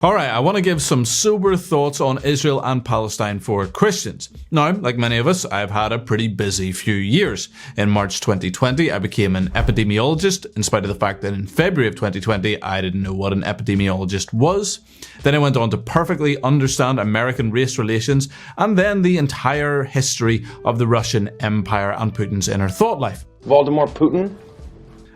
Alright, I want to give some sober thoughts on Israel and Palestine for Christians. Now, like many of us, I've had a pretty busy few years. In March 2020, I became an epidemiologist, in spite of the fact that in February of 2020, I didn't know what an epidemiologist was. Then I went on to perfectly understand American race relations, and then the entire history of the Russian Empire and Putin's inner thought life. Voldemort Putin?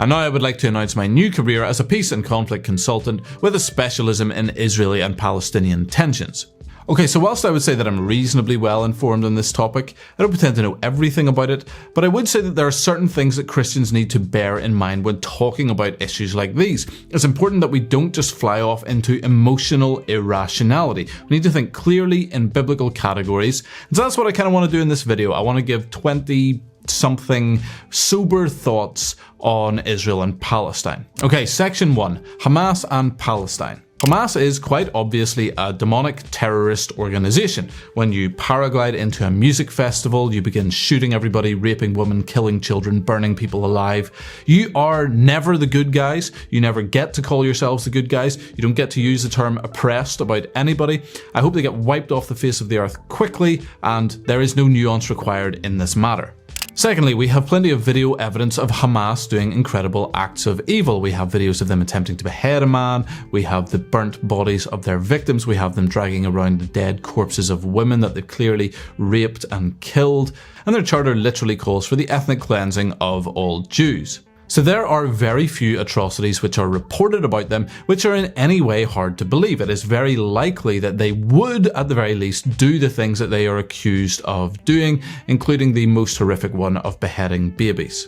And now I would like to announce my new career as a peace and conflict consultant with a specialism in Israeli and Palestinian tensions. Okay, so whilst I would say that I'm reasonably well informed on this topic, I don't pretend to know everything about it, but I would say that there are certain things that Christians need to bear in mind when talking about issues like these. It's important that we don't just fly off into emotional irrationality. We need to think clearly in biblical categories, and so that's what I kind of want to do in this video. I want to give 20-something sober thoughts on Israel and Palestine. Okay, section 1, Hamas and Palestine. Hamas is quite obviously a demonic terrorist organization. When you paraglide into a music festival, you begin shooting everybody, raping women, killing children, burning people alive. You are never the good guys. You never get to call yourselves the good guys. You don't get to use the term oppressed about anybody. I hope they get wiped off the face of the earth quickly, and there is no nuance required in this matter. Secondly, we have plenty of video evidence of Hamas doing incredible acts of evil. We have videos of them attempting to behead a man, we have the burnt bodies of their victims, we have them dragging around the dead corpses of women that they've clearly raped and killed, and their charter literally calls for the ethnic cleansing of all Jews. So there are very few atrocities which are reported about them which are in any way hard to believe. It is very likely that they would, at the very least, do the things that they are accused of doing, including the most horrific one of beheading babies.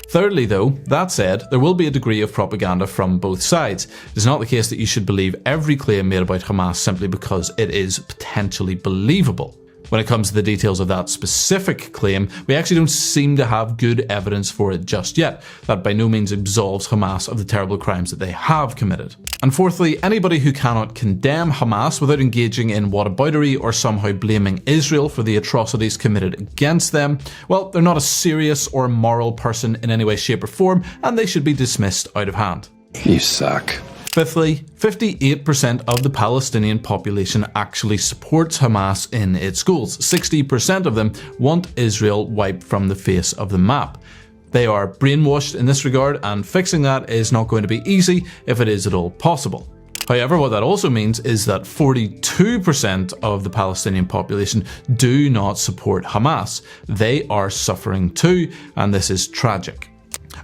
Thirdly though, that said, there will be a degree of propaganda from both sides. It is not the case that you should believe every claim made about Hamas simply because it is potentially believable. When it comes to the details of that specific claim, we actually don't seem to have good evidence for it just yet. That by no means absolves Hamas of the terrible crimes that they have committed. And fourthly, anybody who cannot condemn Hamas without engaging in whataboutery or somehow blaming Israel for the atrocities committed against them, well, they're not a serious or moral person in any way, shape or form, and they should be dismissed out of hand. You suck. Fifthly, 58% of the Palestinian population actually supports Hamas in its schools. 60% of them want Israel wiped from the face of the map. They are brainwashed in this regard, and fixing that is not going to be easy if it is at all possible. However, what that also means is that 42% of the Palestinian population do not support Hamas. They are suffering too, and this is tragic.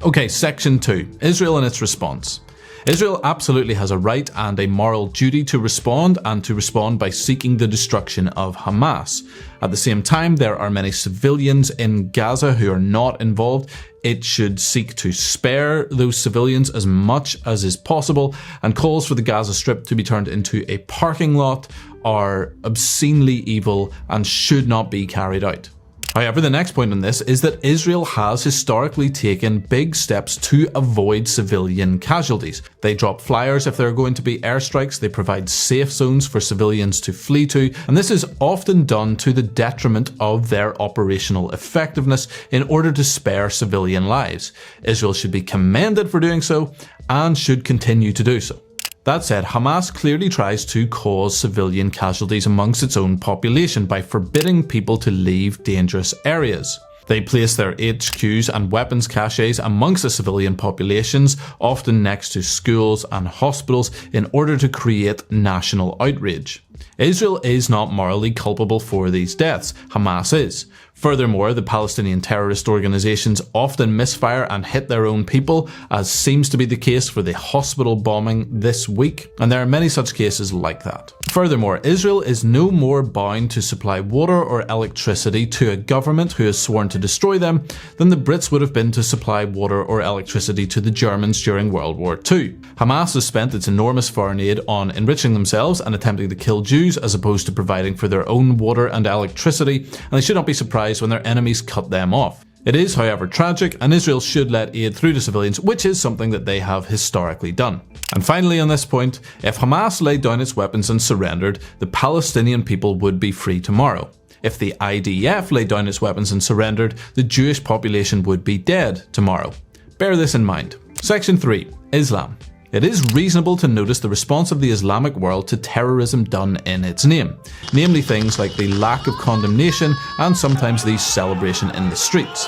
Okay, section 2, Israel and its response. Israel absolutely has a right and a moral duty to respond, and to respond by seeking the destruction of Hamas. At the same time, there are many civilians in Gaza who are not involved. It should seek to spare those civilians as much as is possible, and calls for the Gaza Strip to be turned into a parking lot are obscenely evil and should not be carried out. However, the next point on this is that Israel has historically taken big steps to avoid civilian casualties. They drop flyers if there are going to be airstrikes, they provide safe zones for civilians to flee to, and this is often done to the detriment of their operational effectiveness in order to spare civilian lives. Israel should be commended for doing so, and should continue to do so. That said, Hamas clearly tries to cause civilian casualties amongst its own population by forbidding people to leave dangerous areas. They place their HQs and weapons caches amongst the civilian populations, often next to schools and hospitals, in order to create national outrage. Israel is not morally culpable for these deaths, Hamas is. Furthermore, the Palestinian terrorist organizations often misfire and hit their own people, as seems to be the case for the hospital bombing this week, and there are many such cases like that. Furthermore, Israel is no more bound to supply water or electricity to a government who has sworn to destroy them than the Brits would have been to supply water or electricity to the Germans during World War II. Hamas has spent its enormous foreign aid on enriching themselves and attempting to kill Jews as opposed to providing for their own water and electricity, and they should not be surprised when their enemies cut them off. It is, however, tragic, and Israel should let aid through to civilians, which is something that they have historically done. And finally on this point, if Hamas laid down its weapons and surrendered, the Palestinian people would be free tomorrow. If the IDF laid down its weapons and surrendered, the Jewish population would be dead tomorrow. Bear this in mind. Section 3. Islam. It is reasonable to notice the response of the Islamic world to terrorism done in its name, namely things like the lack of condemnation and sometimes the celebration in the streets.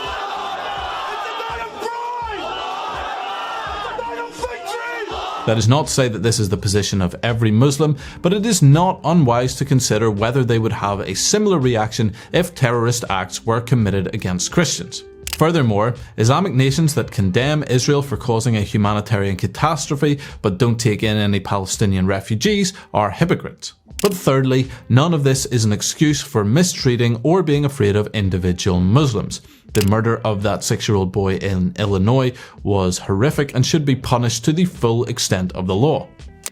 That is not to say that this is the position of every Muslim, but it is not unwise to consider whether they would have a similar reaction if terrorist acts were committed against Christians. Furthermore, Islamic nations that condemn Israel for causing a humanitarian catastrophe but don't take in any Palestinian refugees are hypocrites. But thirdly, none of this is an excuse for mistreating or being afraid of individual Muslims. The murder of that 6-year-old boy in Illinois was horrific and should be punished to the full extent of the law.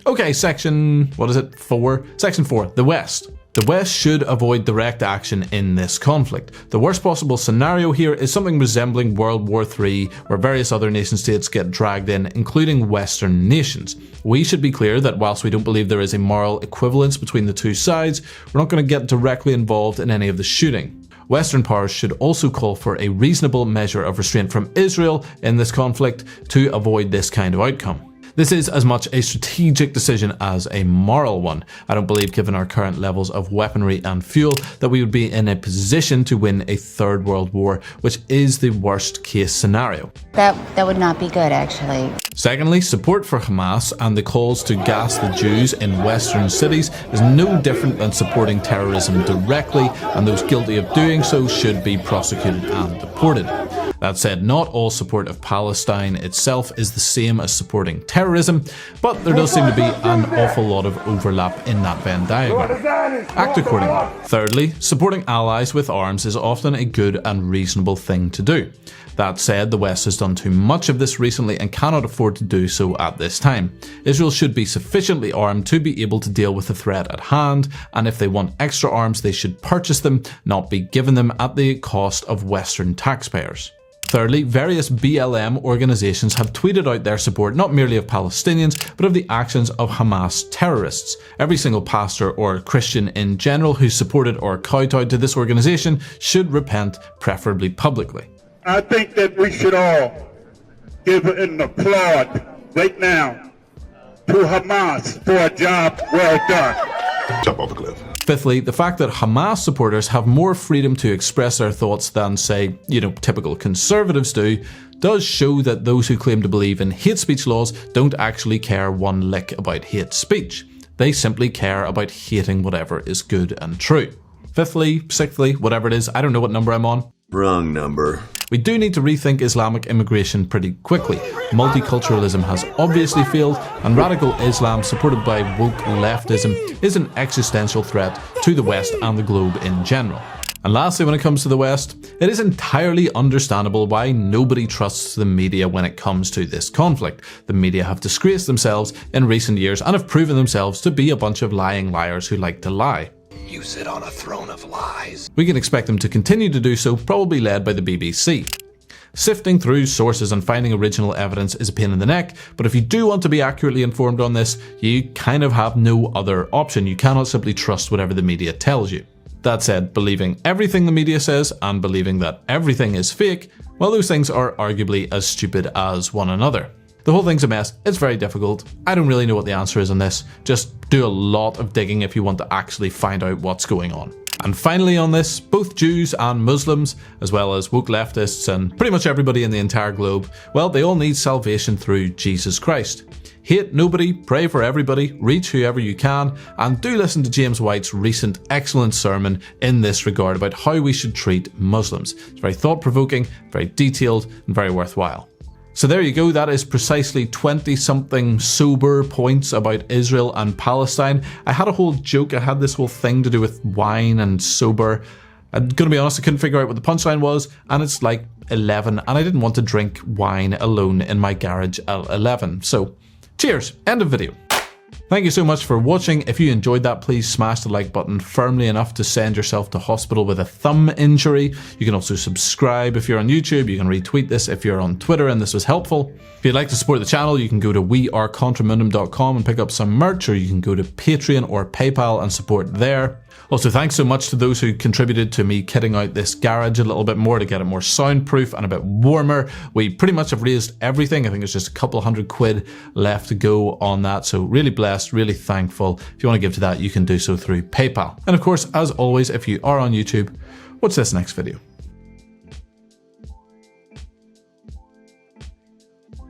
Okay, Section 4, the West. The West should avoid direct action in this conflict. The worst possible scenario here is something resembling World War III, where various other nation-states get dragged in, including Western nations. We should be clear that whilst we don't believe there is a moral equivalence between the two sides, we're not going to get directly involved in any of the shooting. Western powers should also call for a reasonable measure of restraint from Israel in this conflict to avoid this kind of outcome. This is as much a strategic decision as a moral one. I don't believe, given our current levels of weaponry and fuel, that we would be in a position to win a third world war, which is the worst case scenario. That would not be good, actually. Secondly, support for Hamas and the calls to gas the Jews in Western cities is no different than supporting terrorism directly, and those guilty of doing so should be prosecuted and deported. That said, not all support of Palestine itself is the same as supporting terrorism, but there does seem to be an awful lot of overlap in that Venn diagram. Act accordingly. Thirdly, supporting allies with arms is often a good and reasonable thing to do. That said, the West has done too much of this recently and cannot afford to do so at this time. Israel should be sufficiently armed to be able to deal with the threat at hand, and if they want extra arms, they should purchase them, not be given them at the cost of Western taxpayers. Thirdly, various BLM organisations have tweeted out their support not merely of Palestinians, but of the actions of Hamas terrorists. Every single pastor or Christian in general who supported or kowtowed to this organisation should repent, preferably publicly. I think that we should all give an applaud right now to Hamas for a job well done. Jump off a cliff. Fifthly, the fact that Hamas supporters have more freedom to express their thoughts than, say, typical conservatives do, does show that those who claim to believe in hate speech laws don't actually care one lick about hate speech. They simply care about hating whatever is good and true. Fifthly, sixthly, whatever it is, I don't know what number I'm on. Wrong number. We do need to rethink Islamic immigration pretty quickly. Multiculturalism has obviously failed, and radical Islam supported by woke leftism is an existential threat to the West and the globe in general. And lastly, when it comes to the West, it is entirely understandable why nobody trusts the media when it comes to this conflict. The media have disgraced themselves in recent years and have proven themselves to be a bunch of lying liars who like to lie. You sit on a throne of lies. We can expect them to continue to do so, probably led by the BBC. Sifting through sources and finding original evidence is a pain in the neck, but if you do want to be accurately informed on this, you kind of have no other option. You cannot simply trust whatever the media tells you. That said, believing everything the media says and believing that everything is fake, well, those things are arguably as stupid as one another. The whole thing's a mess. It's very difficult. I don't really know what the answer is on this. Just do a lot of digging if you want to actually find out what's going on. And finally on this, both Jews and Muslims, as well as woke leftists and pretty much everybody in the entire globe, well, they all need salvation through Jesus Christ. Hate nobody, pray for everybody, reach whoever you can, and do listen to James White's recent excellent sermon in this regard about how we should treat Muslims. It's very thought-provoking, very detailed, and very worthwhile. So there you go, that is precisely 20-something sober points about Israel and Palestine. I had a whole joke, I had this whole thing to do with wine and sober. I'm gonna be honest, I couldn't figure out what the punchline was, and it's like 11, and I didn't want to drink wine alone in my garage at 11. So, cheers, end of video. Thank you so much for watching. If you enjoyed that, please smash the like button firmly enough to send yourself to hospital with a thumb injury. You can also subscribe if you're on YouTube. You can retweet this if you're on Twitter and this was helpful. If you'd like to support the channel, you can go to wearecontramundum.com and pick up some merch, or you can go to Patreon or PayPal and support there. Also, thanks so much to those who contributed to me kitting out this garage a little bit more to get it more soundproof and a bit warmer. We pretty much have raised everything. I think there's just a couple £100 left to go on that. So really blessed, really thankful. If you want to give to that, you can do so through PayPal. And of course, as always, if you are on YouTube, watch this next video.